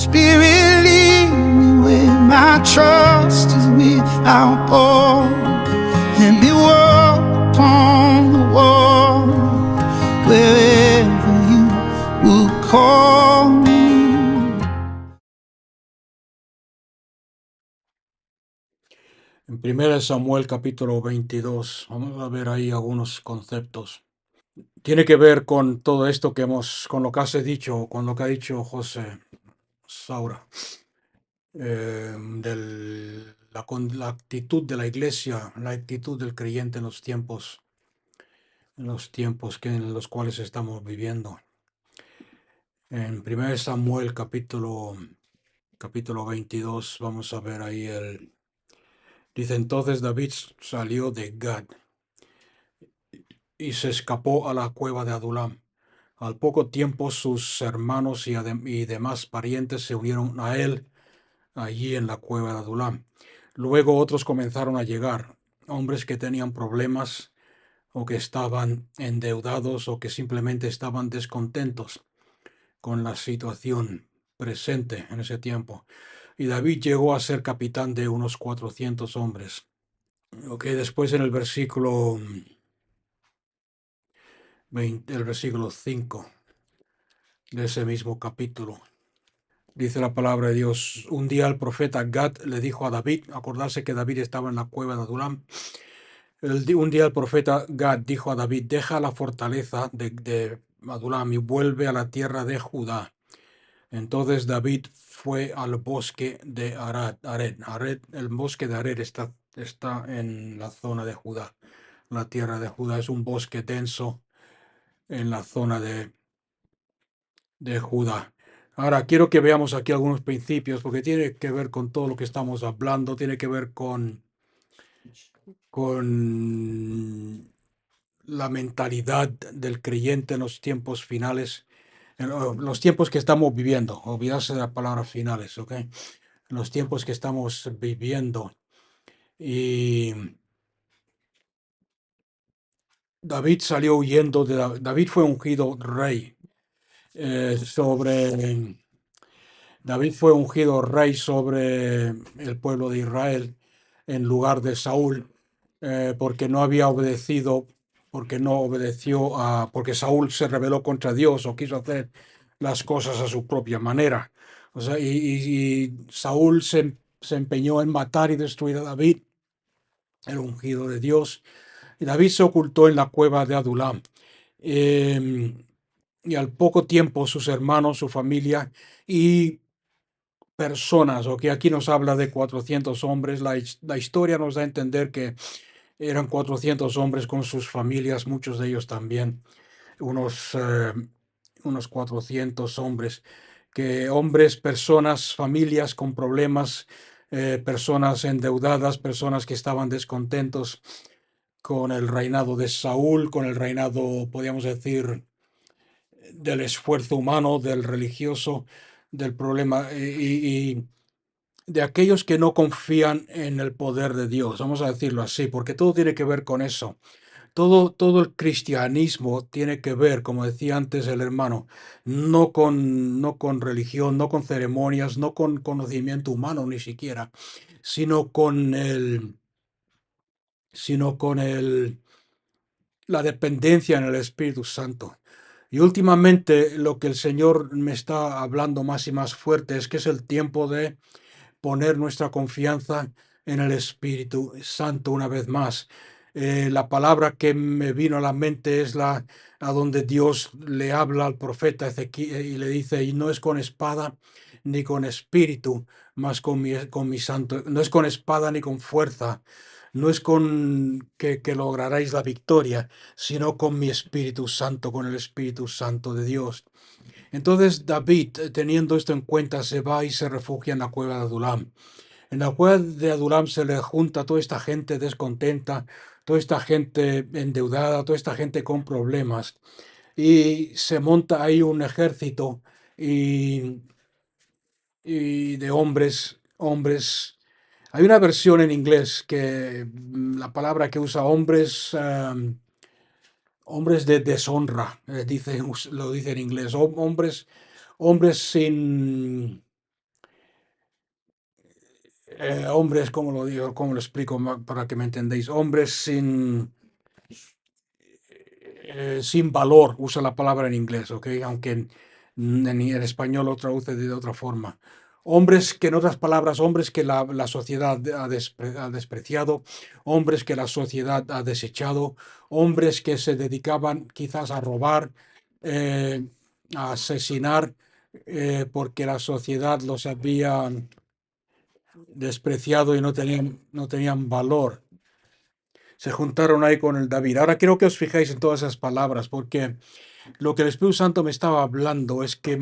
Spirit, lead me where my trust is without borders. Let me walk upon the water wherever you will call me. En 1 Samuel capítulo 22, vamos a ver ahí algunos conceptos. Tiene que ver con todo esto con lo que has dicho, con lo que ha dicho José Saura, con la actitud de la iglesia, la actitud del creyente en los tiempos en los cuales estamos viviendo. En 1 Samuel capítulo 22, vamos a ver ahí dice: entonces David salió de Gad y se escapó a la cueva de Adulam. Al poco tiempo sus hermanos y demás parientes se unieron a él allí en la cueva de Adulam. Luego otros comenzaron a llegar, hombres que tenían problemas o que estaban endeudados o que simplemente estaban descontentos con la situación presente en ese tiempo. Y David llegó a ser capitán de unos 400 hombres. Después en el versículo 5 de ese mismo capítulo, dice la palabra de Dios: un día el profeta Gad le dijo a David, acordarse que David estaba en la cueva de Adulam. Un día el profeta Gad dijo a David: deja la fortaleza de Adulam y vuelve a la tierra de Judá. Entonces David fue al bosque de Ared. El bosque de Ared está en la zona de Judá. La tierra de Judá es un bosque denso en la zona de Judá. Ahora quiero que veamos aquí algunos principios, porque tiene que ver con todo lo que estamos hablando, tiene que ver con la mentalidad del creyente en los tiempos finales, en los tiempos que estamos viviendo. Olvidarse de las palabras finales, ¿ok? En los tiempos que estamos viviendo. Y David salió huyendo David fue ungido rey David fue ungido rey sobre el pueblo de Israel en lugar de Saúl, porque no había obedecido, porque Saúl se rebeló contra Dios o quiso hacer las cosas a su propia manera. O sea, y Saúl se empeñó en matar y destruir a David, el ungido de Dios. Y David se ocultó en la cueva de Adulam. Y al poco tiempo sus hermanos, su familia y personas, o que aquí nos habla de 400 hombres, la historia nos da a entender que eran 400 hombres con sus familias, muchos de ellos también, unos 400 hombres, personas, familias con problemas, personas endeudadas, personas que estaban descontentos con el reinado de Saúl, con el reinado, podríamos decir, del esfuerzo humano, del religioso, del problema y de aquellos que no confían en el poder de Dios, vamos a decirlo así, porque todo tiene que ver con eso. Todo el cristianismo tiene que ver, como decía antes el hermano, no con religión, no con ceremonias, no con conocimiento humano ni siquiera, sino sino con la dependencia en el Espíritu Santo. Y últimamente lo que el Señor me está hablando más y más fuerte es que es el tiempo de poner nuestra confianza en el Espíritu Santo una vez más. La palabra que me vino a la mente es a donde Dios le habla al profeta Ezequiel y le dice: y no es con espada ni con espíritu, más con mi santo, no es con espada ni con fuerza, no es con que lograréis la victoria, sino con mi Espíritu Santo, con el Espíritu Santo de Dios. Entonces David, teniendo esto en cuenta, se va y se refugia en la cueva de Adulam. En la cueva de Adulam se le junta toda esta gente descontenta, toda esta gente endeudada, toda esta gente con problemas. Y se monta ahí un ejército y, y de hombres. Hay una versión en inglés que la palabra que usa hombres de deshonra, lo dice en inglés, hombres sin hombres, ¿cómo lo digo? ¿Cómo lo explico para que me entendéis? Hombres sin valor, usa la palabra en inglés, ¿ok? Aunque en español lo traduce de otra forma. Hombres que, en otras palabras, hombres que la sociedad ha despreciado, hombres que la sociedad ha desechado, hombres que se dedicaban quizás a robar, eh, a asesinar, porque la sociedad los había despreciado y no tenían valor. Se juntaron ahí con el David. Ahora quiero que os fijéis en todas esas palabras, porque lo que el Espíritu Santo me estaba hablando es que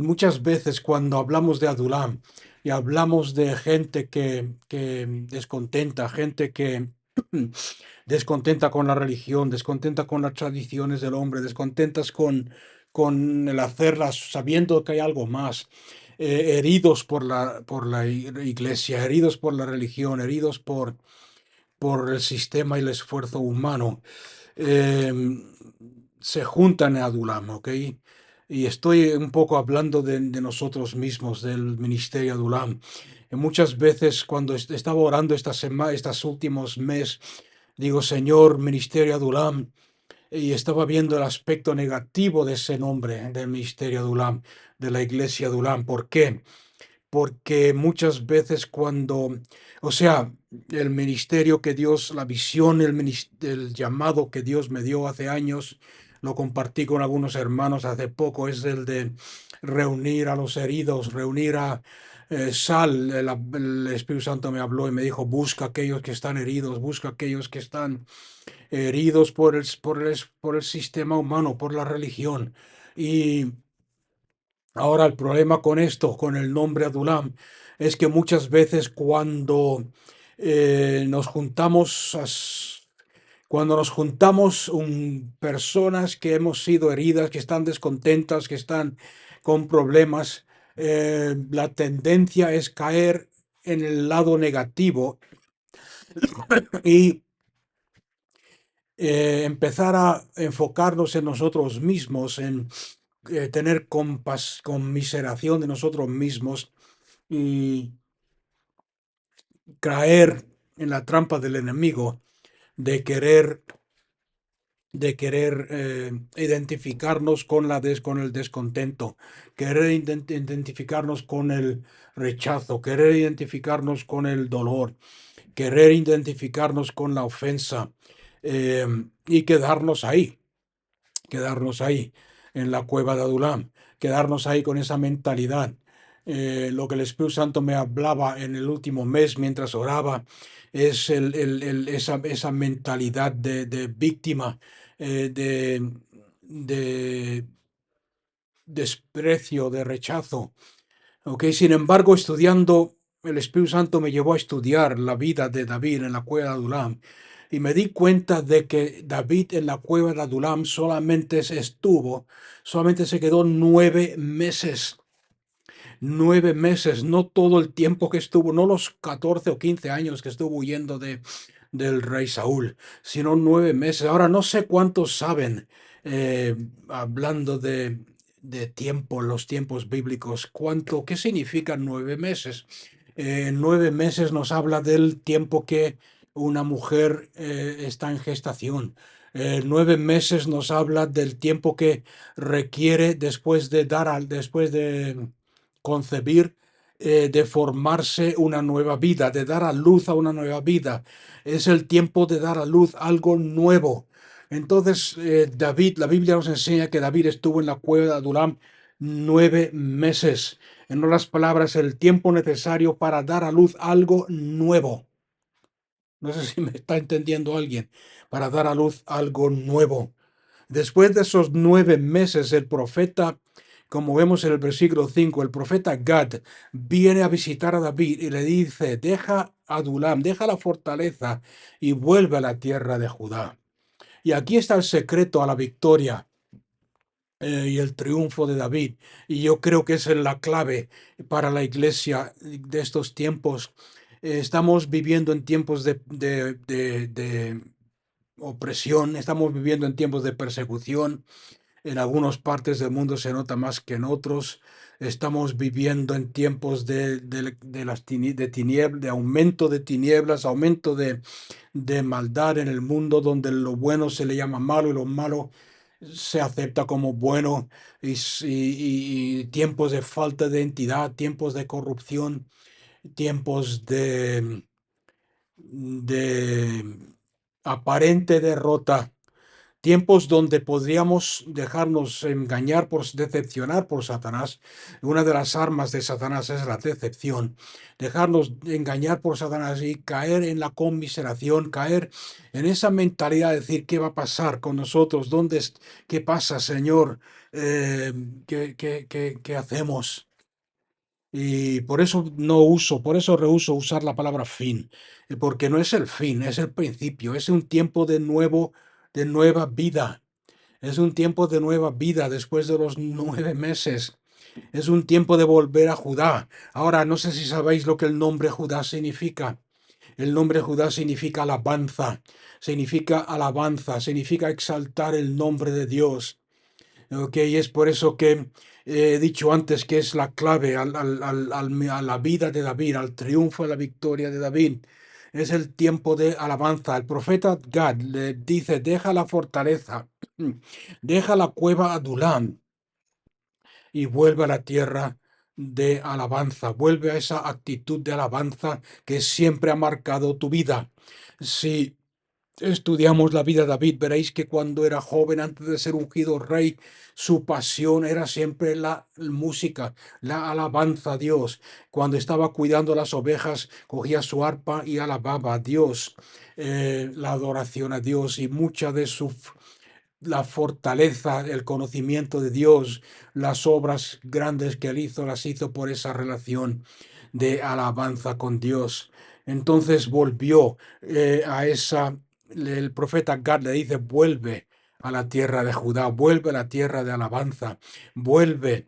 muchas veces cuando hablamos de Adulam y hablamos de gente que descontenta, gente que descontenta con la religión, descontenta con las tradiciones del hombre, descontentas con el hacerlas sabiendo que hay algo más, heridos por la iglesia, heridos por la religión, heridos por el sistema y el esfuerzo humano, em, se juntan en Adulam, ¿ok? Y estoy un poco hablando de nosotros mismos, del ministerio Adulam. Y muchas veces cuando estaba orando estos últimos meses, digo, Señor, ministerio Adulam, y estaba viendo el aspecto negativo de ese nombre, del ministerio Adulam, de la iglesia Adulam. ¿Por qué? Porque muchas veces o sea, el ministerio que Dios, la visión, el llamado que Dios me dio hace años, lo compartí con algunos hermanos hace poco, es el de reunir a los heridos, reunir a el Espíritu Santo me habló y me dijo, busca a aquellos que están heridos, busca a aquellos que están heridos por el sistema humano, por la religión. Y ahora el problema con esto, con el nombre Adulam, es que muchas veces nos juntamos, cuando nos juntamos personas que hemos sido heridas, que están descontentas, que están con problemas, la tendencia es caer en el lado negativo y empezar a enfocarnos en nosotros mismos, en tener conmiseración de nosotros mismos y caer en la trampa del enemigo de querer identificarnos con el descontento, querer identificarnos con el rechazo, querer identificarnos con el dolor, querer identificarnos con la ofensa, y quedarnos ahí en la cueva de Adulam, quedarnos ahí con esa mentalidad. Lo que el Espíritu Santo me hablaba en el último mes mientras oraba es esa mentalidad de víctima, de desprecio, de rechazo. ¿Ok? Sin embargo, estudiando, el Espíritu Santo me llevó a estudiar la vida de David en la cueva de Adulam. Y me di cuenta de que David en la cueva de Adulam solamente se quedó 9 meses. 9 meses, no todo el tiempo que estuvo, no los 14 o 15 años que estuvo huyendo del rey Saúl, sino 9 meses. Ahora no sé cuántos saben, hablando de tiempo, los tiempos bíblicos, qué significan 9 meses. 9 meses nos habla del tiempo que una mujer está en gestación. 9 meses nos habla del tiempo que requiere después de concebir, de formarse una nueva vida, de dar a luz a una nueva vida. Es el tiempo de dar a luz algo nuevo. Entonces, David, la Biblia nos enseña que David estuvo en la cueva de Adulam 9 meses. En otras palabras, el tiempo necesario para dar a luz algo nuevo. No sé si me está entendiendo alguien. Para dar a luz algo nuevo. Después de esos 9 meses, el profeta, como vemos en el versículo 5, el profeta Gad viene a visitar a David y le dice, deja Adulam, deja la fortaleza y vuelve a la tierra de Judá. Y aquí está el secreto a la victoria, y el triunfo de David. Y yo creo que esa es la clave para la iglesia de estos tiempos. Estamos viviendo en tiempos de opresión, estamos viviendo en tiempos de persecución, En algunas partes del mundo se nota más que en otros. Estamos viviendo en tiempos de aumento de tinieblas, aumento de maldad en el mundo, donde lo bueno se le llama malo y lo malo se acepta como bueno, y tiempos de falta de identidad, tiempos de corrupción, tiempos de aparente derrota. Tiempos donde podríamos dejarnos engañar decepcionar por Satanás. Una de las armas de Satanás es la decepción. Dejarnos engañar por Satanás y caer en la conmiseración, caer en esa mentalidad de decir, ¿qué va a pasar con nosotros? ¿Qué pasa, Señor? Eh, ¿qué hacemos? Y por eso rehúso usar la palabra fin, porque no es el fin, es el principio, es un tiempo de nueva vida. Es un tiempo de nueva vida después de los 9 meses. Es un tiempo de volver a Judá. Ahora, no sé si sabéis lo que el nombre Judá significa. El nombre Judá significa alabanza, significa exaltar el nombre de Dios. Ok, es por eso que he dicho antes que es la clave a la vida de David, al triunfo, a la victoria de David. Es el tiempo de alabanza. El profeta Gad le dice, deja la fortaleza, deja la cueva Adulam y vuelve a la tierra de alabanza. Vuelve a esa actitud de alabanza que siempre ha marcado tu vida. Si estudiamos la vida de David, veréis que cuando era joven, antes de ser ungido rey, su pasión era siempre la música, la alabanza a Dios. Cuando estaba cuidando las ovejas, cogía su arpa y alababa a Dios, la adoración a Dios, y mucha de la fortaleza, el conocimiento de Dios, las obras grandes que él hizo, las hizo por esa relación de alabanza con Dios. Entonces volvió el profeta Gad le dice, vuelve a la tierra de Judá, vuelve a la tierra de alabanza, vuelve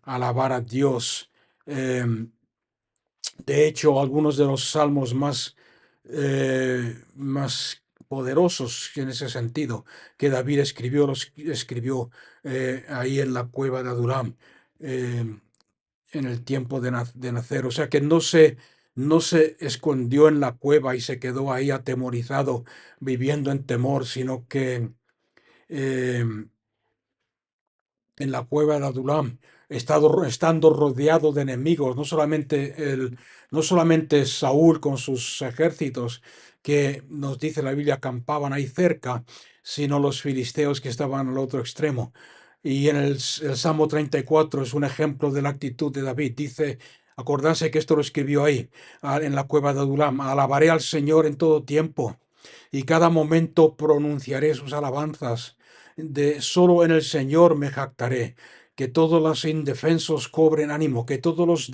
a alabar a Dios. De hecho, algunos de los salmos más poderosos en ese sentido que David escribió, los escribió ahí en la cueva de Adulam, en el tiempo de nacer. O sea que no se escondió en la cueva y se quedó ahí atemorizado, viviendo en temor, sino que eh, en la cueva de Adulam, estando rodeado de enemigos, no solamente Saúl con sus ejércitos, que nos dice la Biblia acampaban ahí cerca, sino los filisteos que estaban al otro extremo. Y en el Salmo 34 es un ejemplo de la actitud de David. Dice, acordarse que esto lo escribió ahí, en la cueva de Adulam, alabaré al Señor en todo tiempo, y cada momento pronunciaré sus alabanzas. Solo en el Señor me jactaré. Que todos los indefensos cobren ánimo, que todos los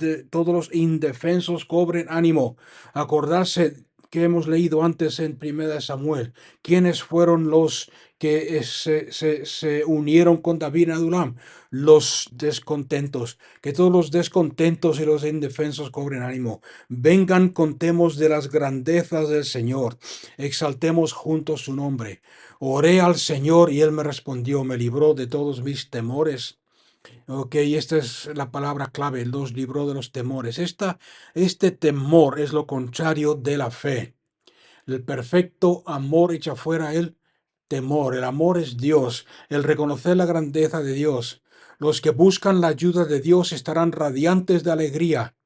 indefensos cobren ánimo. Acordarse que hemos leído antes en 1 Samuel, quiénes fueron los que se unieron con David en Adulam, los descontentos. Que todos los descontentos y los indefensos cobren ánimo. Vengan, contemos de las grandezas del Señor, exaltemos juntos su nombre. Oré al Señor y Él me respondió, me libró de todos mis temores. Ok, esta es la palabra clave, los libró de los temores. Este temor es lo contrario de la fe. El perfecto amor echa fuera el temor. El amor es Dios, el reconocer la grandeza de Dios. Los que buscan la ayuda de Dios estarán radiantes de alegría.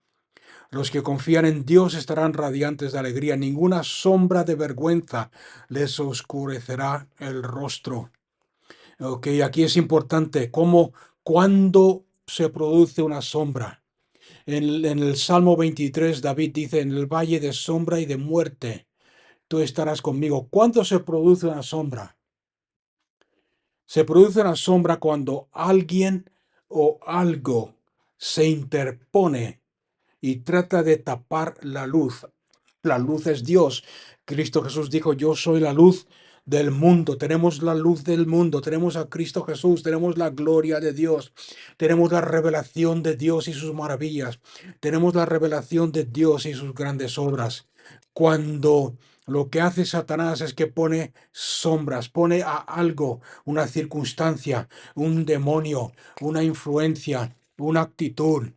Los que confían en Dios estarán radiantes de alegría. Ninguna sombra de vergüenza les oscurecerá el rostro. Ok, aquí es importante cuando se produce una sombra. En el Salmo 23, David dice, en el valle de sombra y de muerte, tú estarás conmigo. ¿Cuándo se produce una sombra? Se produce una sombra cuando alguien o algo se interpone y trata de tapar la luz. La luz es Dios. Cristo Jesús dijo, yo soy la luz del mundo. Tenemos la luz del mundo, tenemos a Cristo Jesús, tenemos la gloria de Dios, tenemos la revelación de Dios y sus maravillas, tenemos la revelación de Dios y sus grandes obras. Cuando Lo que hace Satanás es que pone sombras, pone a algo, una circunstancia, un demonio, una influencia, una actitud,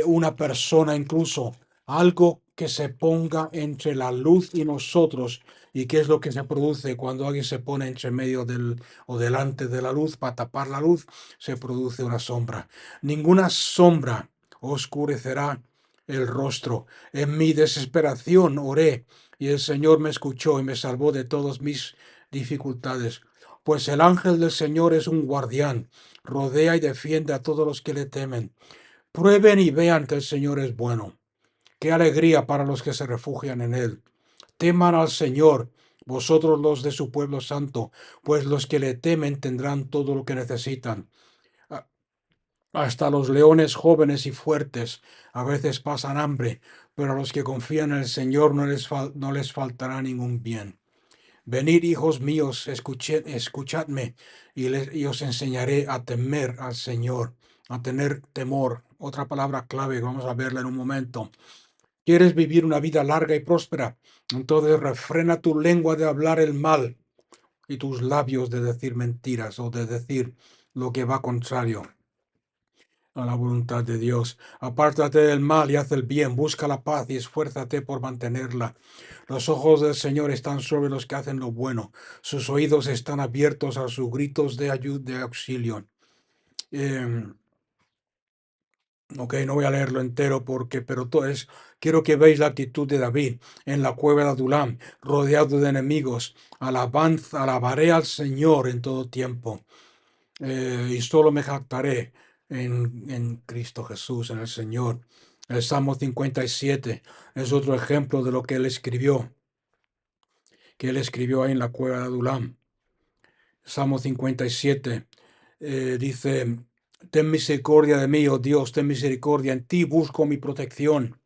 una persona incluso, algo que se ponga entre la luz y nosotros. ¿Y qué es lo que se produce cuando alguien se pone entre medio del o delante de la luz para tapar la luz? Se produce una sombra. Ninguna sombra oscurecerá el rostro. En mi desesperación oré y el Señor me escuchó y me salvó de todas mis dificultades. Pues el ángel del Señor es un guardián, rodea y defiende a todos los que le temen. Prueben y vean que el Señor es bueno. Qué alegría para los que se refugian en él. Teman al Señor, vosotros los de su pueblo santo, pues los que le temen tendrán todo lo que necesitan. Hasta los leones jóvenes y fuertes a veces pasan hambre, pero a los que confían en el Señor no les faltará ningún bien. Venid, hijos míos, escuchadme, y os enseñaré a temer al Señor, a tener temor. Otra palabra clave, vamos a verla en un momento. ¿Quieres vivir una vida larga y próspera? Entonces refrena tu lengua de hablar el mal y tus labios de decir mentiras o de decir lo que va contrario a la voluntad de Dios. Apártate del mal y haz el bien, busca la paz y esfuérzate por mantenerla. Los ojos del Señor están sobre los que hacen lo bueno, sus oídos están abiertos a sus gritos de ayuda, de auxilio. Ok, no voy a leerlo entero pero quiero que veáis la actitud de David en la cueva de Adulam, rodeado de enemigos. Alabaré al Señor en todo tiempo. Y solo me jactaré en Cristo Jesús, en el Señor. El Salmo 57 es otro ejemplo de lo que que él escribió ahí en la cueva de Adulam. Salmo 57 dice, ten misericordia de mí, oh Dios, ten misericordia, en ti busco mi protección.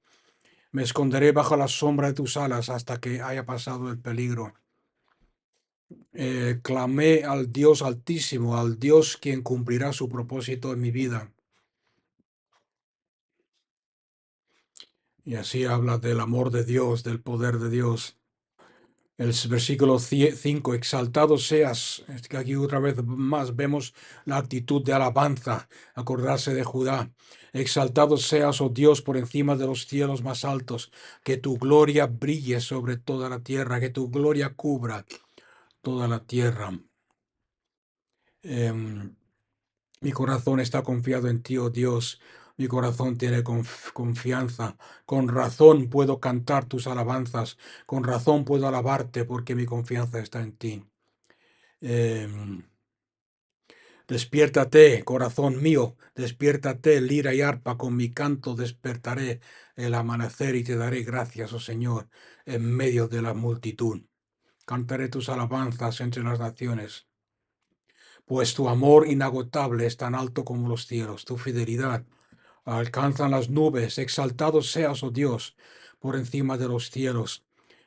Me esconderé bajo la sombra de tus alas hasta que haya pasado el peligro. Clamé al Dios Altísimo, al Dios quien cumplirá su propósito en mi vida. Y así habla del amor de Dios, del poder de Dios. El versículo 5, exaltado seas, es que aquí otra vez más vemos la actitud de alabanza, acordarse de Judá. Exaltado seas, oh Dios, por encima de los cielos más altos, que tu gloria brille sobre toda la tierra, que tu gloria cubra toda la tierra. Mi corazón está confiado en ti, oh Dios. Mi corazón tiene confianza. Con razón puedo cantar tus alabanzas. Con razón puedo alabarte porque mi confianza está en ti. Despiértate, corazón mío. Despiértate, lira y arpa. Con mi canto despertaré el amanecer y te daré gracias, oh Señor, en medio de la multitud. Cantaré tus alabanzas entre las naciones. Pues tu amor inagotable es tan alto como los cielos, tu fidelidad alcanzan las nubes. Exaltado seas, oh Dios, por encima de los cielos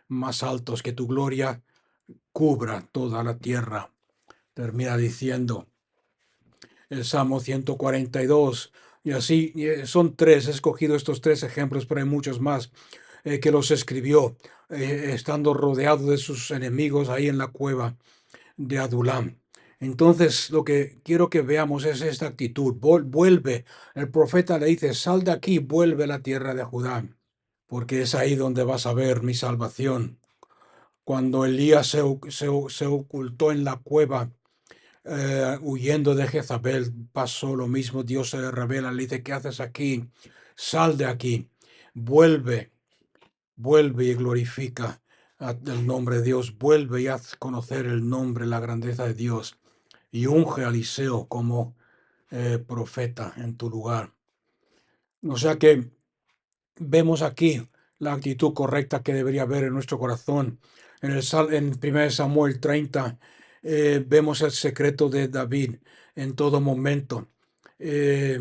más altos, que tu gloria cubra toda la tierra. Termina diciendo el Salmo 142, y así son tres, he escogido estos tres ejemplos, pero hay muchos más que los escribió estando rodeado de sus enemigos ahí en la cueva de Adulam. Entonces, lo que quiero que veamos es esta actitud. Vuelve, el profeta le dice, sal de aquí, vuelve a la tierra de Judá, porque es ahí donde vas a ver mi salvación. Cuando Elías se ocultó en la cueva, huyendo de Jezabel, pasó lo mismo. Dios se le revela, le dice, ¿qué haces aquí? Sal de aquí, vuelve, vuelve y glorifica el nombre de Dios, vuelve y haz conocer el nombre, la grandeza de Dios, y unge a Eliseo como profeta en tu lugar. O sea que vemos aquí la actitud correcta que debería haber en nuestro corazón. En 1 Samuel 30 vemos el secreto de David en todo momento. Eh,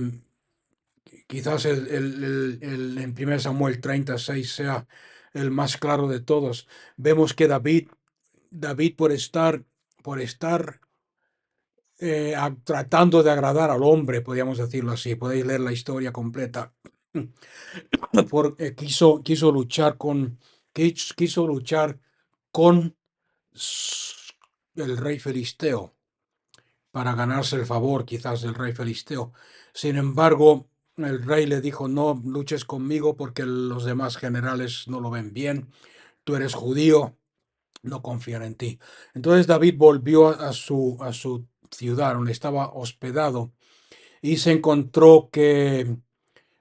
Quizás en 1 Samuel 36 sea el más claro de todos. Vemos que David por estar tratando de agradar al hombre, podríamos decirlo así, podéis leer la historia completa, quiso luchar con el rey filisteo para ganarse el favor quizás del rey filisteo. Sin embargo, el rey le dijo, no luches conmigo porque los demás generales no lo ven bien, tú eres judío, no confían en ti. Entonces David volvió a su ciudad donde estaba hospedado y se encontró que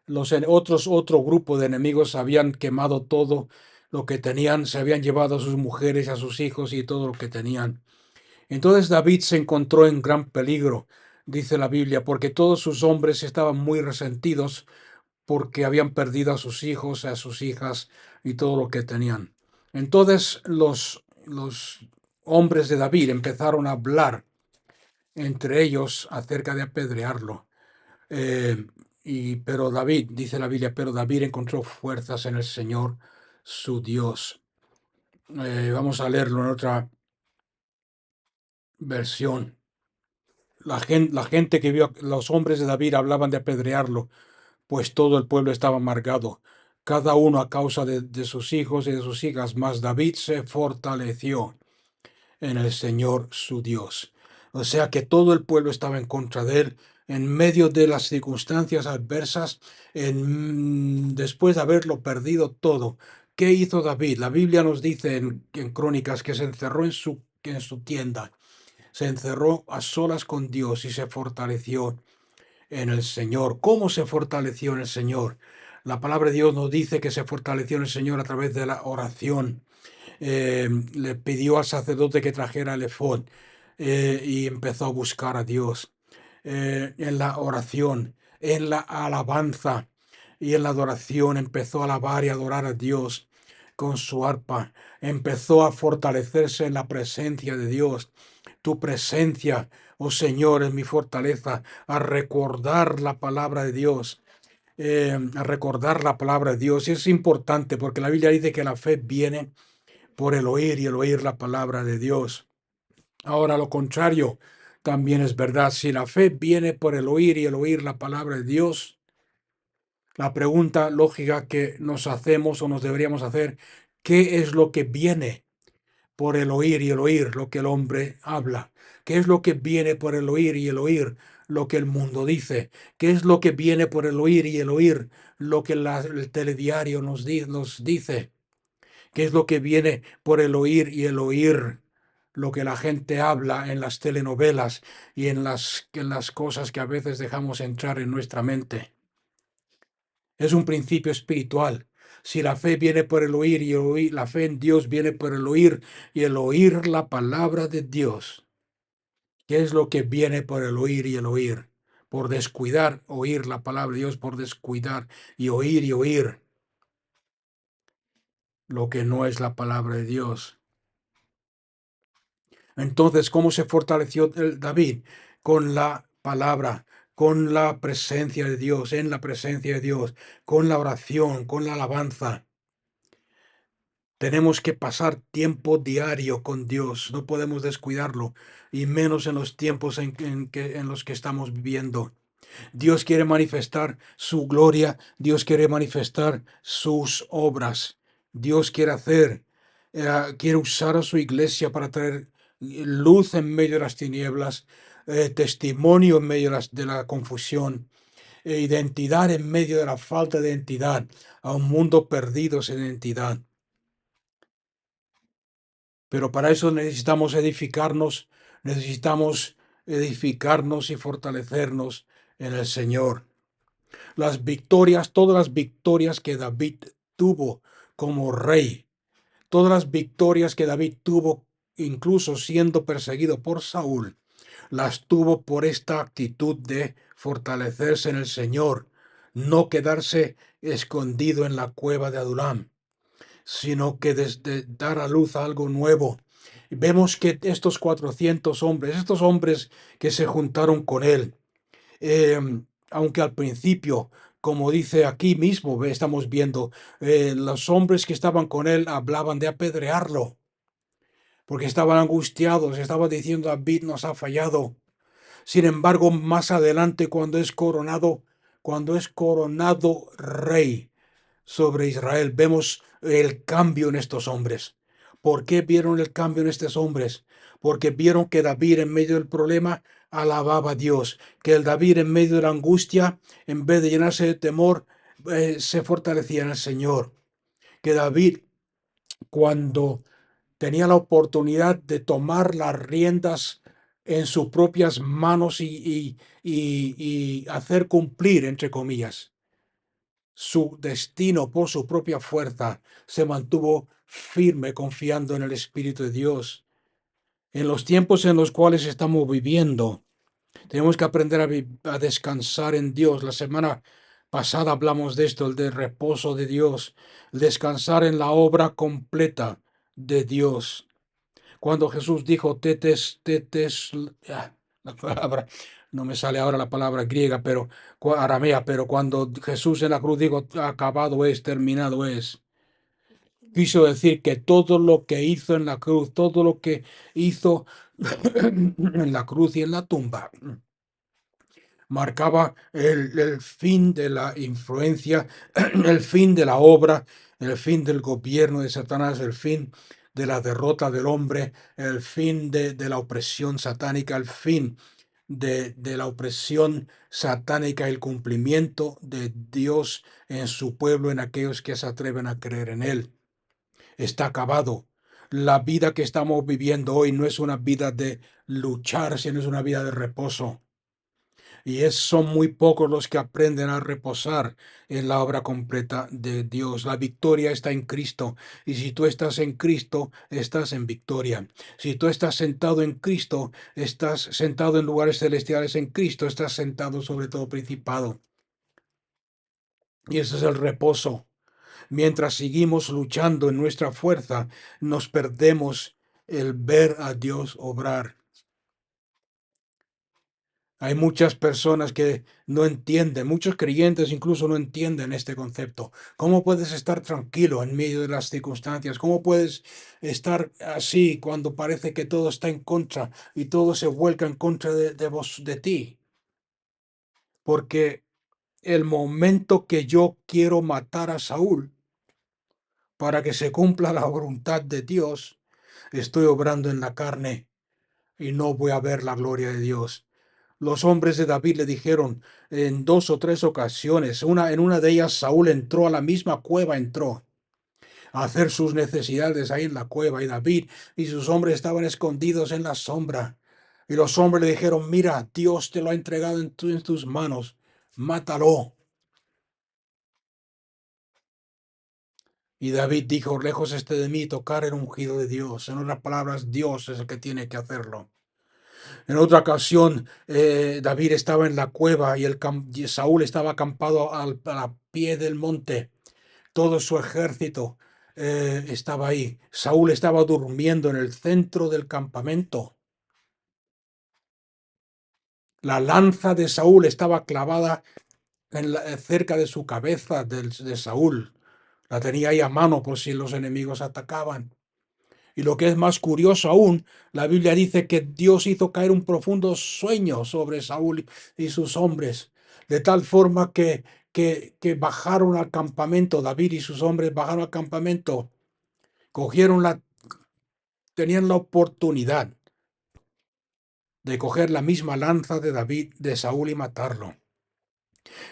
otro grupo de enemigos habían quemado todo lo que tenían, se habían llevado a sus mujeres, a sus hijos y todo lo que tenían. Entonces David se encontró en gran peligro, dice la Biblia, porque todos sus hombres estaban muy resentidos porque habían perdido a sus hijos, a sus hijas y todo lo que tenían. Entonces los hombres de David empezaron a hablar entre ellos acerca de apedrearlo. Pero David, dice la Biblia, pero David encontró fuerzas en el Señor, su Dios. Vamos a leerlo en otra versión. La gente que vio, los hombres de David hablaban de apedrearlo, pues todo el pueblo estaba amargado, cada uno a causa de sus hijos y de sus hijas, mas David se fortaleció en el Señor su Dios. O sea que todo el pueblo estaba en contra de él, en medio de las circunstancias adversas, después de haberlo perdido todo. ¿Qué hizo David? La Biblia nos dice en Crónicas que se encerró en su tienda, se encerró a solas con Dios y se fortaleció en el Señor. ¿Cómo se fortaleció en el Señor? La palabra de Dios nos dice que se fortaleció en el Señor a través de la oración. Le pidió al sacerdote que trajera el efod y empezó a buscar a Dios en la oración, en la alabanza y en la adoración. Empezó a alabar y adorar a Dios con su arpa. Empezó a fortalecerse en la presencia de Dios. Tu presencia, oh Señor, es mi fortaleza, a recordar la palabra de Dios. A recordar la palabra de Dios. Y es importante porque la Biblia dice que la fe viene por el oír y el oír la palabra de Dios. Ahora, lo contrario también es verdad. Si la fe viene por el oír y el oír la palabra de Dios, la pregunta lógica que nos hacemos o nos deberíamos hacer, ¿qué es lo que viene por el oír y el oír lo que el hombre habla? ¿Qué es lo que viene por el oír y el oír lo que el mundo dice? ¿Qué es lo que viene por el oír y el oír lo que el telediario nos dice? ¿Qué es lo que viene por el oír y el oír lo que la gente habla en las telenovelas y en las cosas que a veces dejamos entrar en nuestra mente? Es un principio espiritual. Si la fe viene por el oír y el oír, la fe en Dios viene por el oír y el oír la palabra de Dios. ¿Qué es lo que viene por el oír y el oír? Por descuidar, oír la palabra de Dios, por descuidar y oír lo que no es la palabra de Dios. Entonces, ¿cómo se fortaleció David? Con la palabra, con la presencia de Dios, en la presencia de Dios, con la oración, con la alabanza. Tenemos que pasar tiempo diario con Dios, no podemos descuidarlo, y menos en los tiempos en los que estamos viviendo. Dios quiere manifestar su gloria, Dios quiere manifestar sus obras, Dios quiere usar a su iglesia para traer luz en medio de las tinieblas, testimonio en medio de la confusión, identidad en medio de la falta de identidad, a un mundo perdido sin identidad. Pero para eso necesitamos edificarnos y fortalecernos en el Señor. Todas las victorias que David tuvo como rey, todas las victorias que David tuvo, incluso siendo perseguido por Saúl, las tuvo por esta actitud de fortalecerse en el Señor, no quedarse escondido en la cueva de Adulam, sino que desde dar a luz a algo nuevo. Vemos que estos 400 hombres, estos hombres que se juntaron con él, aunque al principio, como dice aquí mismo, estamos viendo, los hombres que estaban con él hablaban de apedrearlo, porque estaban angustiados, estaban diciendo, David nos ha fallado. Sin embargo, más adelante, cuando es coronado rey sobre Israel, vemos el cambio en estos hombres. ¿Por qué vieron el cambio en estos hombres? Porque vieron que David en medio del problema alababa a Dios, que el David en medio de la angustia, en vez de llenarse de temor, se fortalecía en el Señor. Que David, cuando tenía la oportunidad de tomar las riendas en sus propias manos y hacer cumplir, entre comillas, su destino por su propia fuerza, se mantuvo firme confiando en el Espíritu de Dios. En los tiempos en los cuales estamos viviendo, tenemos que aprender a descansar en Dios. La semana pasada hablamos de esto, el de reposo de Dios, el descansar en la obra completa de Dios. Cuando Jesús dijo la palabra, no me sale ahora la palabra griega, pero aramea, pero cuando Jesús en la cruz dijo, acabado es, terminado es, quiso decir que todo lo que hizo en la cruz, todo lo que hizo en la cruz y en la tumba, marcaba el fin de la influencia, el fin de la obra, el fin del gobierno de Satanás, el fin de la derrota del hombre, el fin de la opresión satánica, el fin de la opresión satánica, el cumplimiento de Dios en su pueblo, en aquellos que se atreven a creer en Él. Está acabado. La vida que estamos viviendo hoy no es una vida de luchar, sino es una vida de reposo. Son muy pocos los que aprenden a reposar en la obra completa de Dios. La victoria está en Cristo. Y si tú estás en Cristo, estás en victoria. Si tú estás sentado en Cristo, estás sentado en lugares celestiales en Cristo, estás sentado sobre todo principado. Y ese es el reposo. Mientras seguimos luchando en nuestra fuerza, nos perdemos el ver a Dios obrar. Hay muchas personas que no entienden, muchos creyentes incluso no entienden este concepto. ¿Cómo puedes estar tranquilo en medio de las circunstancias? ¿Cómo puedes estar así cuando parece que todo está en contra y todo se vuelca en contra de vos, de ti? Porque el momento que yo quiero matar a Saúl para que se cumpla la voluntad de Dios, estoy obrando en la carne y no voy a ver la gloria de Dios. Los hombres de David le dijeron en 2 o 3 ocasiones, en una de ellas Saúl entró a la misma cueva, entró a hacer sus necesidades ahí en la cueva, y David y sus hombres estaban escondidos en la sombra. Y los hombres le dijeron, mira, Dios te lo ha entregado en tus manos, mátalo. Y David dijo, lejos esté de mí tocar el ungido de Dios. En otras palabras, Dios es el que tiene que hacerlo. En otra ocasión, David estaba en la cueva y Saúl estaba acampado a pie del monte. Todo su ejército estaba ahí. Saúl estaba durmiendo en el centro del campamento. La lanza de Saúl estaba clavada cerca de su cabeza de Saúl. La tenía ahí a mano por si los enemigos atacaban. Y lo que es más curioso aún, la Biblia dice que Dios hizo caer un profundo sueño sobre Saúl y sus hombres, de tal forma que bajaron al campamento. David y sus hombres bajaron al campamento, tenían la oportunidad de coger la misma lanza de David, de Saúl, y matarlo.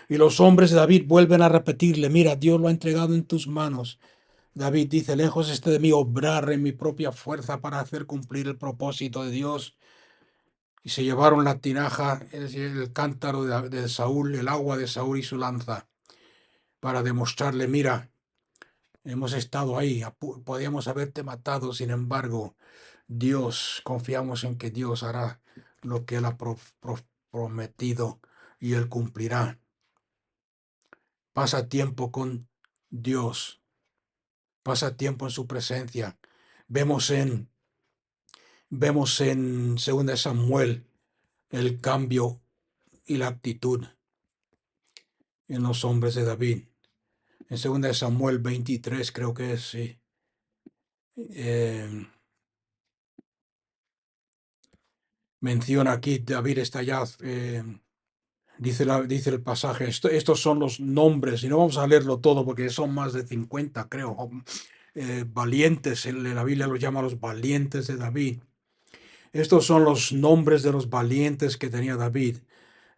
Y los hombres de David vuelven a repetirle, mira, Dios lo ha entregado en tus manos. David dice, lejos esté de mí obrar en mi propia fuerza para hacer cumplir el propósito de Dios. Y se llevaron la tinaja, es decir, el cántaro de Saúl, el agua de Saúl y su lanza, para demostrarle, mira, hemos estado ahí, podíamos haberte matado, sin embargo, Dios, confiamos en que Dios hará lo que Él ha prometido y Él cumplirá. Pasa tiempo con Dios, pasa tiempo en su presencia. Vemos en 2 Samuel el cambio y la actitud en los hombres de David. En 2 Samuel 23 creo que es, sí. Menciona aquí, David está ya, dice el pasaje, estos son los nombres, y no vamos a leerlo todo porque son más de 50, creo, valientes, la Biblia los llama los valientes de David. Estos son los nombres de los valientes que tenía David.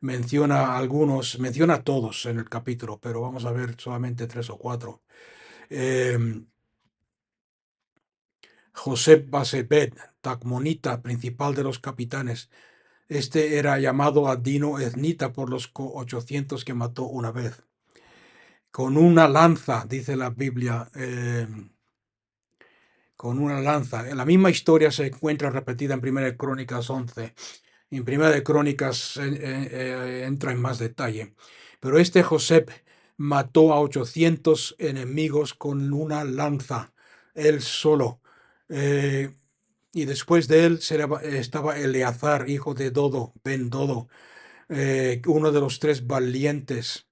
Menciona algunos, menciona a todos en el capítulo, pero vamos a ver solamente 3 o 4. José Basebet, Tacmonita, principal de los capitanes. Este era llamado Adino Ethnita por los 800 que mató una vez. Con una lanza, dice la Biblia, con una lanza. La misma historia se encuentra repetida en 1 Crónicas 11. En 1 Crónicas entra en más detalle. Pero este José mató a 800 enemigos con una lanza, él solo. Y después de él estaba Eleazar, hijo de Dodo, Ben Dodo, uno de los 3 valientes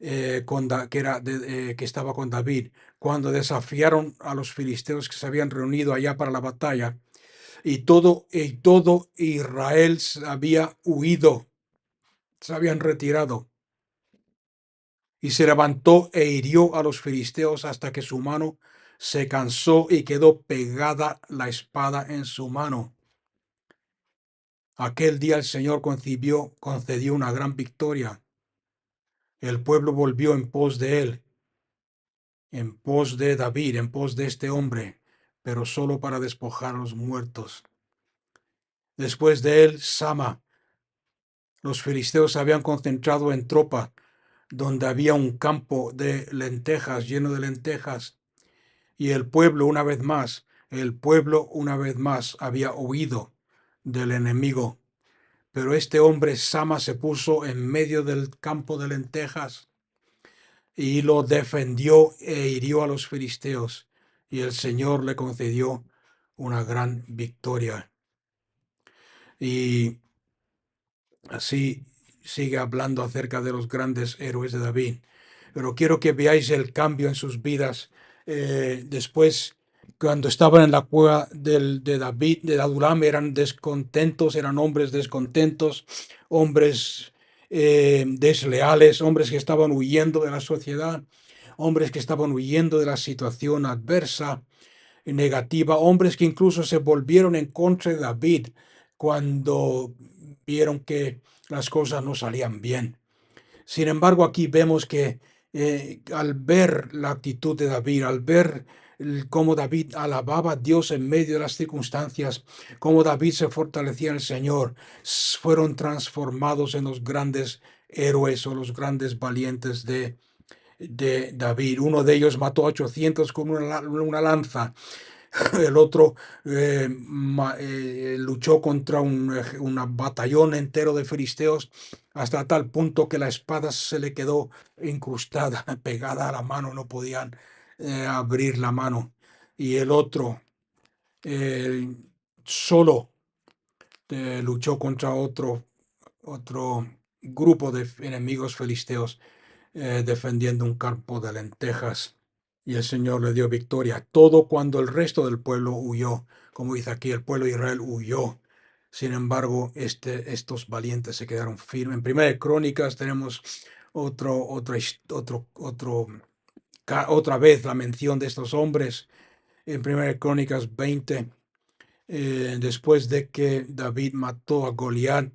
que estaba con David, cuando desafiaron a los filisteos que se habían reunido allá para la batalla, y todo Israel había huido, se habían retirado, y se levantó e hirió a los filisteos hasta que su mano se cansó y quedó pegada la espada en su mano. Aquel día el Señor concedió una gran victoria. El pueblo volvió en pos de él, en pos de David, en pos de este hombre, pero solo para despojar a los muertos. Después de él, Sama. Los filisteos se habían concentrado en Tropa, donde había un campo de lentejas, lleno de lentejas, y el pueblo una vez más había huido del enemigo. Pero este hombre Sama se puso en medio del campo de lentejas y lo defendió e hirió a los filisteos, y el Señor le concedió una gran victoria. Y así sigue hablando acerca de los grandes héroes de David. Pero quiero que veáis el cambio en sus vidas después, cuando estaban en la cueva de David, de Adulam, eran descontentos, eran hombres descontentos, hombres desleales, hombres que estaban huyendo de la sociedad, hombres que estaban huyendo de la situación adversa, negativa, hombres que incluso se volvieron en contra de David cuando vieron que las cosas no salían bien. Sin embargo, aquí vemos que al ver la actitud de David, al ver cómo David alababa a Dios en medio de las circunstancias, cómo David se fortalecía en el Señor, fueron transformados en los grandes héroes o los grandes valientes de David. Uno de ellos mató a 800 con una lanza. El otro luchó contra un batallón entero de filisteos hasta tal punto que la espada se le quedó incrustada, pegada a la mano, no podían abrir la mano. Y el otro solo luchó contra otro grupo de enemigos filisteos defendiendo un campo de lentejas. Y el Señor le dio victoria. Todo cuando el resto del pueblo huyó. Como dice aquí, el pueblo de Israel huyó. Sin embargo, estos valientes se quedaron firmes. En Primera de Crónicas tenemos otra vez la mención de estos hombres. En Primera de Crónicas 20, después de que David mató a Goliat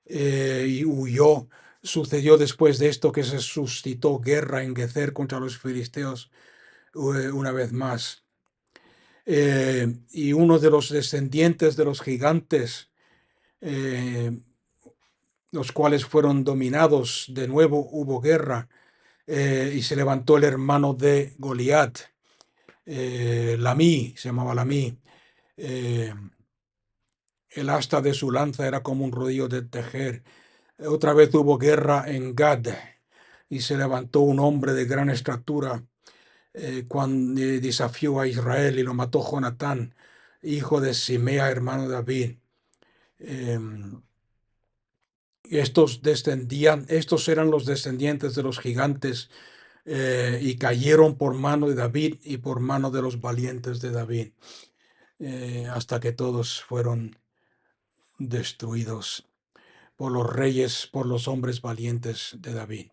y huyó, sucedió después de esto que se suscitó guerra en Gezer contra los filisteos una vez más. Y uno de los descendientes de los gigantes, los cuales fueron dominados, de nuevo hubo guerra, y se levantó el hermano de Goliat, Lamí, se llamaba Lamí. El asta de su lanza era como un rodillo de tejer. Otra vez hubo guerra en Gad, y se levantó un hombre de gran estatura cuando desafió a Israel y lo mató Jonatán, hijo de Simea, hermano de David. Estos eran los descendientes de los gigantes y cayeron por mano de David y por mano de los valientes de David, hasta que todos fueron destruidos por los reyes, por los hombres valientes de David.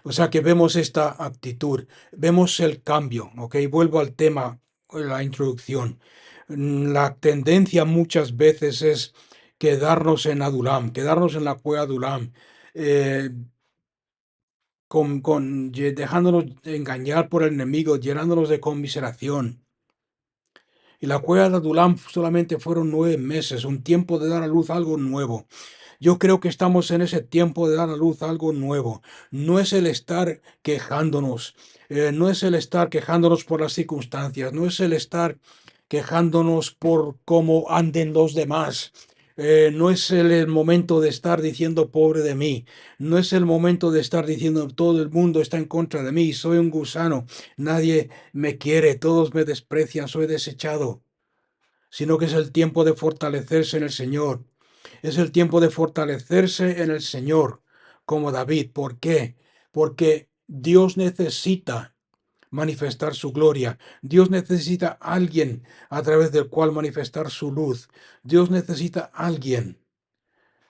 O sea que vemos esta actitud, vemos el cambio, ¿ok? Vuelvo al tema la introducción. La tendencia muchas veces es quedarnos en Adulam, quedarnos en la cueva de Adulam, eh, dejándonos engañar por el enemigo, llenándonos de conmiseración. Y la cueva de Adulam solamente fueron 9 meses, un tiempo de dar a luz algo nuevo. Yo creo que estamos en ese tiempo de dar a luz algo nuevo. No es el estar quejándonos, no es el estar quejándonos por las circunstancias, no es el estar quejándonos por cómo anden los demás. No es el momento de estar diciendo pobre de mí, no es el momento de estar diciendo todo el mundo está en contra de mí, soy un gusano, nadie me quiere, todos me desprecian, soy desechado, sino que es el tiempo de fortalecerse en el Señor. Es el tiempo de fortalecerse en el Señor, como David. ¿Por qué? Porque Dios necesita manifestar su gloria. Dios necesita a alguien a través del cual manifestar su luz. Dios necesita a alguien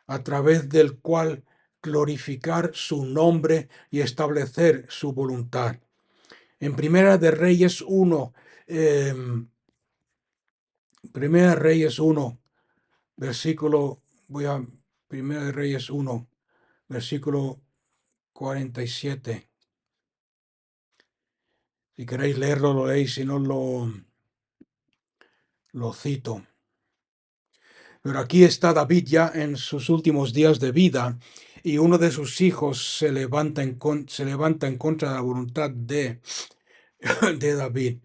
a través del cual glorificar su nombre y establecer su voluntad. En Primera de Reyes 1, Primera de Reyes 1, versículo, voy a Primera de Reyes 1, versículo 47. Si queréis leerlo, lo leéis, si no lo cito. Pero aquí está David ya en sus últimos días de vida y uno de sus hijos se levanta en contra de la voluntad de David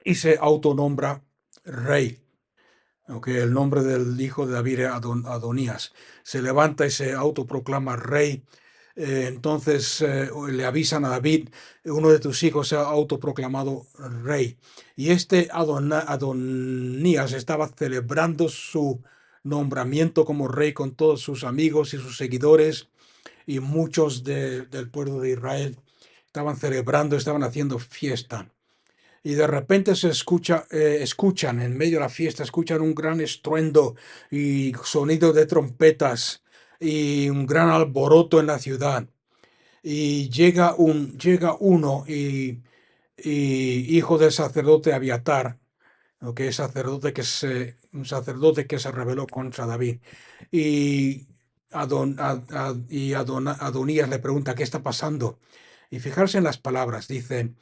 y se autonombra rey. Okay, el nombre del hijo de David era Adonías. Se levanta y se autoproclama rey. Entonces le avisan a David, uno de tus hijos se ha autoproclamado rey. Y este Adonías estaba celebrando su nombramiento como rey con todos sus amigos y sus seguidores y muchos del pueblo de Israel. Estaban celebrando, estaban haciendo fiesta. Y de repente escuchan en medio de la fiesta, escuchan un gran estruendo y sonido de trompetas y un gran alboroto en la ciudad. Y llega uno y hijo del sacerdote Abiatar, que es un sacerdote que se rebeló contra David. Y, Adonías le pregunta, ¿qué está pasando? Y fijarse en las palabras, dice,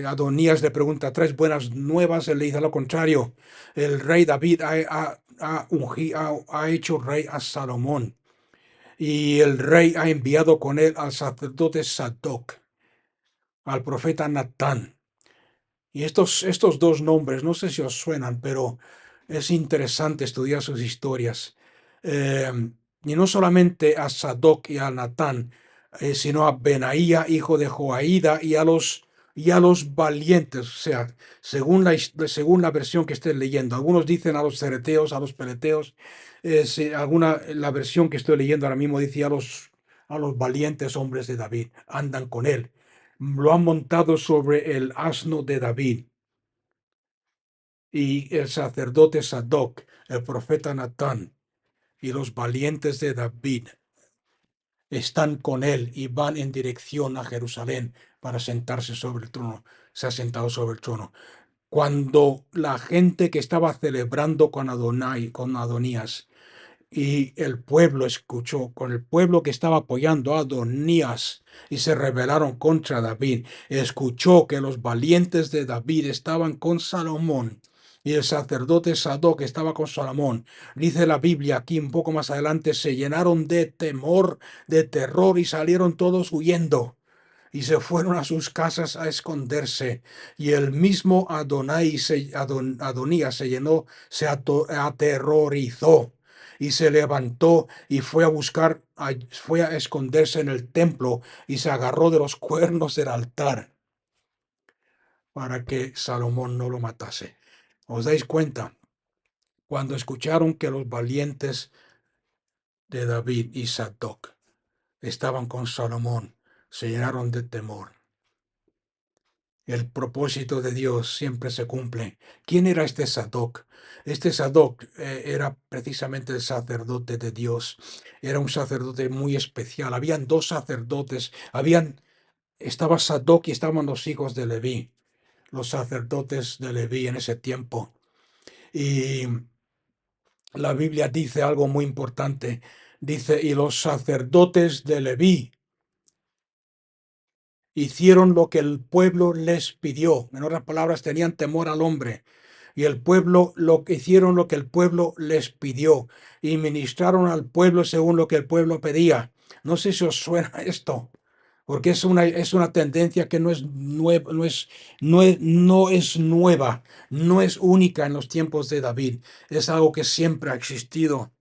Adonías le pregunta, ¿tres buenas nuevas? Él le dice lo contrario. El rey David ha hecho rey a Salomón y el rey ha enviado con él al sacerdote Sadoc, al profeta Natán. Y estos dos nombres, no sé si os suenan, pero es interesante estudiar sus historias. Eh, y no solamente a Sadoc y a Natán, sino a Benaía, hijo de Joaída, y a los valientes, o sea, según la versión que estés leyendo. Algunos dicen a los cereteos, a los peleteos. La versión que estoy leyendo ahora mismo dice a los valientes hombres de David, andan con él. Lo han montado sobre el asno de David. Y el sacerdote Sadoc, el profeta Natán y los valientes de David están con él y van en dirección a Jerusalén para sentarse sobre el trono. Se ha sentado sobre el trono. Cuando la gente que estaba celebrando con Adonías, y el pueblo escuchó, con el pueblo que estaba apoyando a Adonías y se rebelaron contra David, escuchó que los valientes de David estaban con Salomón y el sacerdote Sadoc estaba con Salomón. Dice la Biblia aquí un poco más adelante, se llenaron de temor, de terror y salieron todos huyendo y se fueron a sus casas a esconderse. Y el mismo Adonías se aterrorizó y se levantó y fue a esconderse en el templo y se agarró de los cuernos del altar para que Salomón no lo matase. ¿Os dais cuenta? Cuando escucharon que los valientes de David y Sadoc estaban con Salomón, se llenaron de temor. El propósito de Dios siempre se cumple. ¿Quién era este Sadoc? Este Sadoc era precisamente el sacerdote de Dios. Era un sacerdote muy especial. Habían dos sacerdotes. estaba Sadoc y estaban los hijos de Leví, los sacerdotes de Leví en ese tiempo. Y la Biblia dice algo muy importante. Dice, y los sacerdotes de Leví hicieron lo que el pueblo les pidió. En otras palabras, tenían temor al hombre. Y el pueblo lo que hicieron lo que el pueblo les pidió y ministraron al pueblo según lo que el pueblo pedía. No sé si os suena esto, porque es una tendencia que no es nueva, no es nueva, no es única en los tiempos de David. Es algo que siempre ha existido.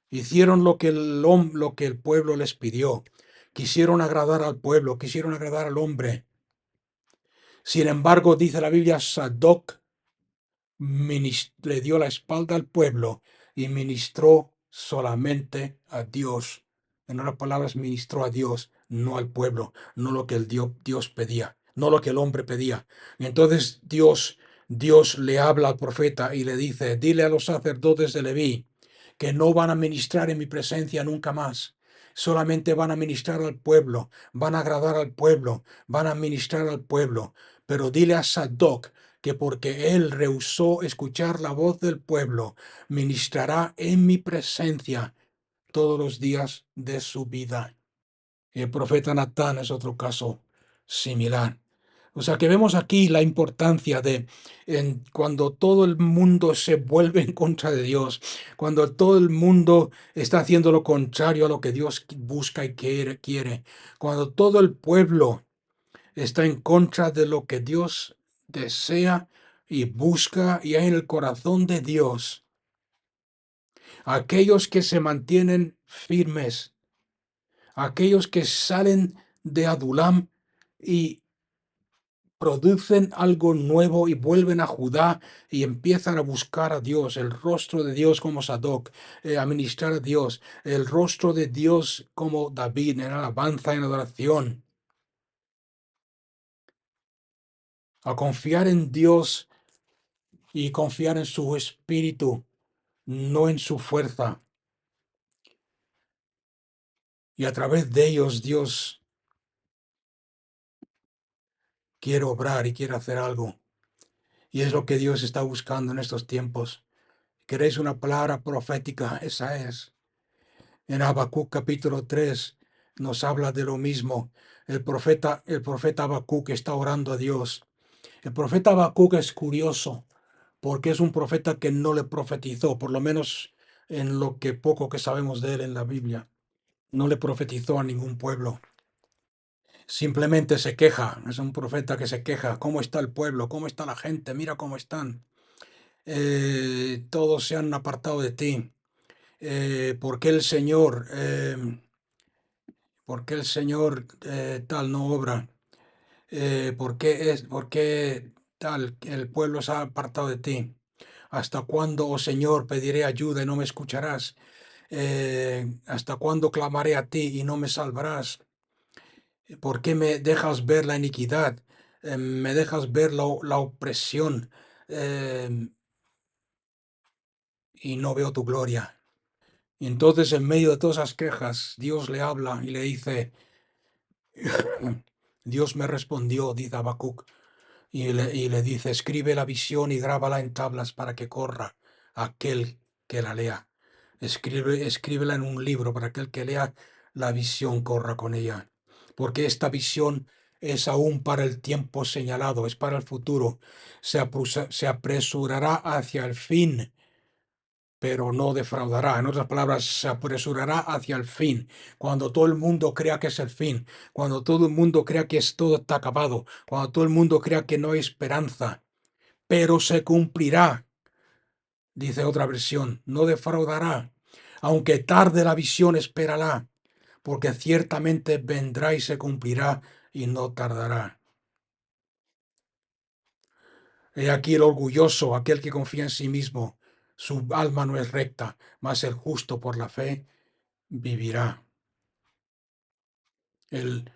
Hicieron lo que el pueblo les pidió. Quisieron agradar al pueblo, quisieron agradar al hombre. Sin embargo, dice la Biblia, Sadoc le dio la espalda al pueblo y ministró solamente a Dios. En otras palabras, ministró a Dios, no al pueblo, no lo que Dios pedía, no lo que el hombre pedía. Y entonces Dios le habla al profeta y le dice, dile a los sacerdotes de Leví que no van a ministrar en mi presencia nunca más. Solamente van a ministrar al pueblo, van a agradar al pueblo, van a ministrar al pueblo. Pero dile a Sadoc que porque él rehusó escuchar la voz del pueblo, ministrará en mi presencia todos los días de su vida. El profeta Natán es otro caso similar. O sea que vemos aquí la importancia de cuando todo el mundo se vuelve en contra de Dios, cuando todo el mundo está haciendo lo contrario a lo que Dios busca y quiere, cuando todo el pueblo está en contra de lo que Dios desea y busca y hay en el corazón de Dios. Aquellos que se mantienen firmes, aquellos que salen de Adulam y producen algo nuevo y vuelven a Judá y empiezan a buscar a Dios, el rostro de Dios como Sadoc, a ministrar a Dios, el rostro de Dios como David en alabanza, en adoración, a confiar en Dios y confiar en su espíritu, no en su fuerza. Y a través de ellos Dios quiere obrar y quiere hacer algo. Y es lo que Dios está buscando en estos tiempos. ¿Queréis una palabra profética? Esa es. En Habacuc capítulo 3 nos habla de lo mismo. El profeta Habacuc está orando a Dios. El profeta Habacuc es curioso porque es un profeta que no le profetizó, por lo menos en lo que poco que sabemos de él en la Biblia. No le profetizó a ningún pueblo. Simplemente se queja. Es un profeta que se queja. ¿Cómo está el pueblo? ¿Cómo está la gente? Mira cómo están. Todos se han apartado de ti. ¿Por qué el Señor? ¿Por qué el Señor tal no obra? ¿Por qué tal el pueblo se ha apartado de ti? ¿Hasta cuándo, oh Señor, pediré ayuda y no me escucharás? ¿Hasta cuándo clamaré a ti y no me salvarás? ¿Por qué me dejas ver la iniquidad? Me dejas ver la opresión y no veo tu gloria. Y entonces, en medio de todas esas quejas, Dios le habla y le dice, Dios me respondió, dice Habacuc, y le dice, escribe la visión y grábala en tablas para que corra aquel que la lea. Escríbela en un libro para que el que lea la visión corra con ella. Porque esta visión es aún para el tiempo señalado, es para el futuro. Se apresurará hacia el fin, pero no defraudará. En otras palabras, se apresurará hacia el fin. Cuando todo el mundo crea que es el fin, cuando todo el mundo crea que todo está acabado, cuando todo el mundo crea que no hay esperanza, pero se cumplirá, dice otra versión, no defraudará. Aunque tarde la visión, espérala, porque ciertamente vendrá y se cumplirá y no tardará. He aquí el orgulloso, aquel que confía en sí mismo. Su alma no es recta, mas el justo por la fe vivirá. El,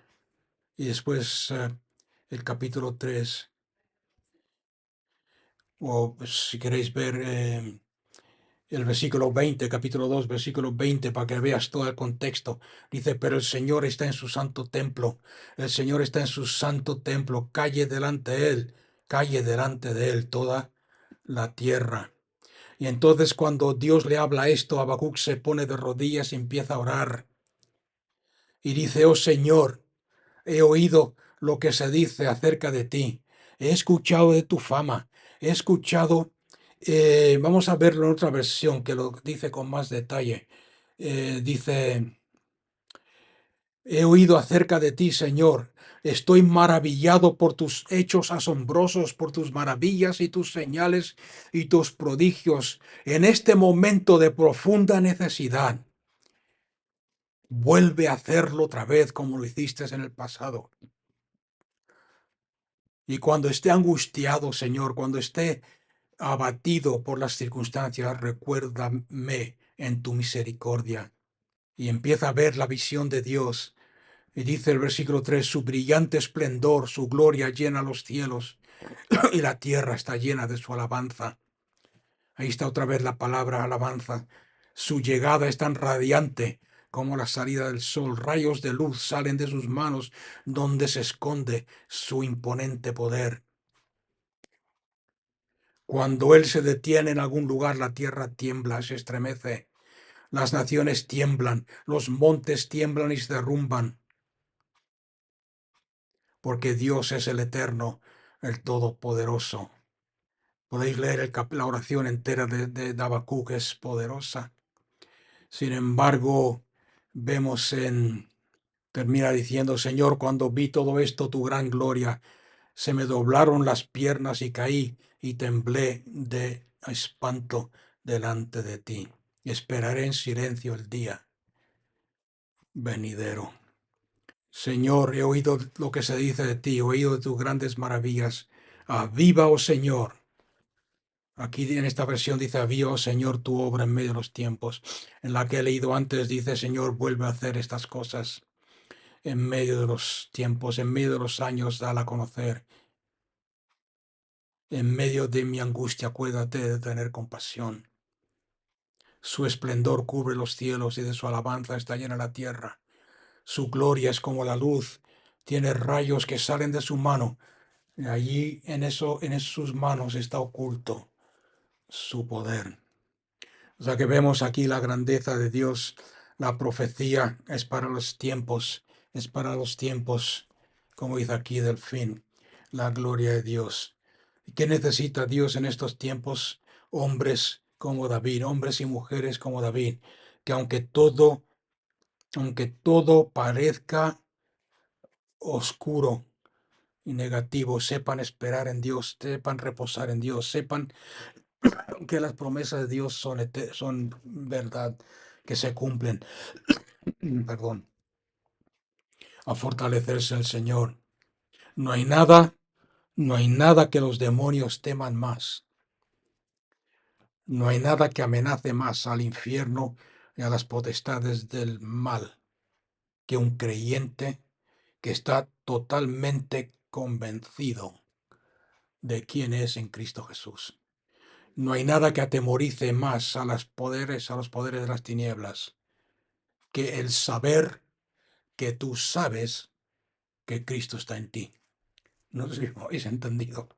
y después el capítulo 3 o pues, si queréis ver El versículo 20, capítulo 2, versículo 20, para que veas todo el contexto. Dice, pero el Señor está en su santo templo. El Señor está en su santo templo. Calle delante de él toda la tierra. Y entonces cuando Dios le habla esto, Habacuc se pone de rodillas y empieza a orar. Y dice, oh Señor, he oído lo que se dice acerca de ti. He escuchado de tu fama. He escuchado, vamos a verlo en otra versión que lo dice con más detalle. Dice, he oído acerca de ti, Señor. Estoy maravillado por tus hechos asombrosos, por tus maravillas y tus señales y tus prodigios. En este momento de profunda necesidad, vuelve a hacerlo otra vez como lo hiciste en el pasado. Y cuando esté angustiado, Señor, cuando esté abatido por las circunstancias, recuérdame en tu misericordia. Y empieza a ver la visión de Dios. Y dice el versículo 3, su brillante esplendor, su gloria llena los cielos y la tierra está llena de su alabanza. Ahí está otra vez la palabra alabanza. Su llegada es tan radiante como la salida del sol. Rayos de luz salen de sus manos donde se esconde su imponente poder. Cuando Él se detiene en algún lugar, la tierra tiembla, se estremece. Las naciones tiemblan, los montes tiemblan y se derrumban. Porque Dios es el eterno, el todopoderoso. Podéis leer la oración entera de Habacuc, es poderosa. Sin embargo, vemos termina diciendo, Señor, cuando vi todo esto, tu gran gloria, se me doblaron las piernas y caí y temblé de espanto delante de ti. Esperaré en silencio el día venidero. Señor, he oído lo que se dice de ti, he oído de tus grandes maravillas. Aviva, oh Señor. Aquí en esta versión dice, aviva, oh Señor, tu obra en medio de los tiempos. En la que he leído antes dice, Señor, vuelve a hacer estas cosas. En medio de los tiempos, en medio de los años, dala a conocer. En medio de mi angustia, acuérdate de tener compasión. Su esplendor cubre los cielos y de su alabanza está llena la tierra. Su gloria es como la luz, tiene rayos que salen de su mano. Y allí en sus manos está oculto su poder. O sea que vemos aquí la grandeza de Dios. La profecía es para los tiempos, como dice aquí del fin, la gloria de Dios. ¿Qué necesita Dios en estos tiempos? Hombres como David, hombres y mujeres como David, que aunque todo parezca oscuro y negativo, sepan esperar en Dios, sepan reposar en Dios, sepan que las promesas de Dios son verdad, que se cumplen. Perdón. A fortalecerse el Señor. No hay nada, no hay nada que los demonios teman más. No hay nada que amenace más al infierno y a las potestades del mal que un creyente que está totalmente convencido de quién es en Cristo Jesús. No hay nada que atemorice más a los poderes de las tinieblas que el saber que tú sabes que Cristo está en ti. No sé si lo habéis entendido.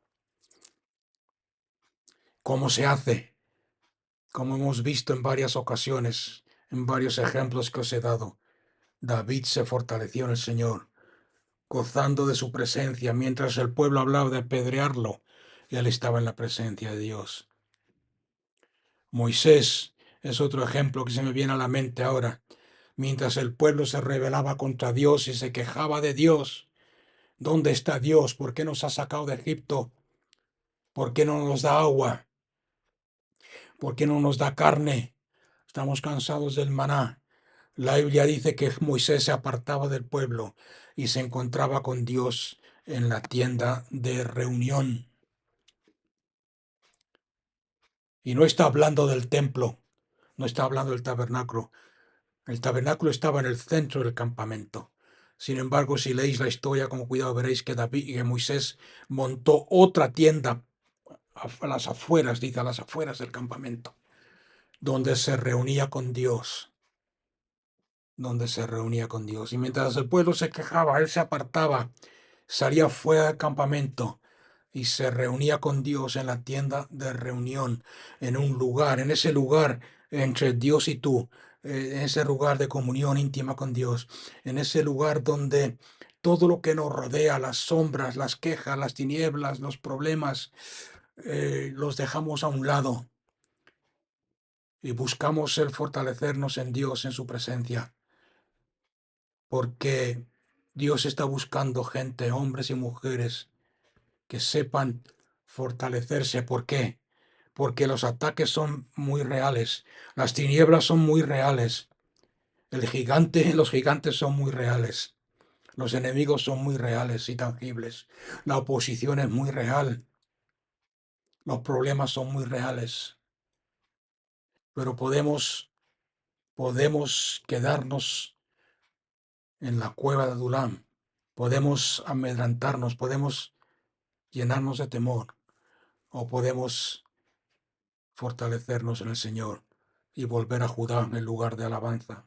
¿Cómo se hace? Como hemos visto en varias ocasiones, en varios ejemplos que os he dado, David se fortaleció en el Señor, gozando de su presencia, mientras el pueblo hablaba de apedrearlo, y él estaba en la presencia de Dios. Moisés es otro ejemplo que se me viene a la mente ahora. Mientras el pueblo se rebelaba contra Dios y se quejaba de Dios, ¿dónde está Dios? ¿Por qué nos ha sacado de Egipto? ¿Por qué no nos da agua? ¿Por qué no nos da carne? Estamos cansados del maná. La Biblia dice que Moisés se apartaba del pueblo y se encontraba con Dios en la tienda de reunión. Y no está hablando del templo, no está hablando del tabernáculo. El tabernáculo estaba en el centro del campamento. Sin embargo, si leéis la historia con cuidado, veréis que Moisés montó otra tienda a las afueras, dice, a las afueras del campamento. donde se reunía con Dios, donde se reunía con Dios. Y mientras el pueblo se quejaba, él se apartaba, salía fuera del campamento y se reunía con Dios en la tienda de reunión, en un lugar, en ese lugar entre Dios y tú, en ese lugar de comunión íntima con Dios, en ese lugar donde todo lo que nos rodea, las sombras, las quejas, las tinieblas, los problemas, los dejamos a un lado y buscamos el fortalecernos en Dios, en su presencia, porque Dios está buscando gente, hombres y mujeres, que sepan fortalecerse. ¿Por qué? Porque los ataques son muy reales, las tinieblas son muy reales, los gigantes son muy reales, los enemigos son muy reales y tangibles, la oposición es muy real, los problemas son muy reales, pero podemos quedarnos en la cueva de Adulam, podemos amedrantarnos, podemos llenarnos de temor, o podemos fortalecernos en el Señor y volver a Judá en lugar de alabanza.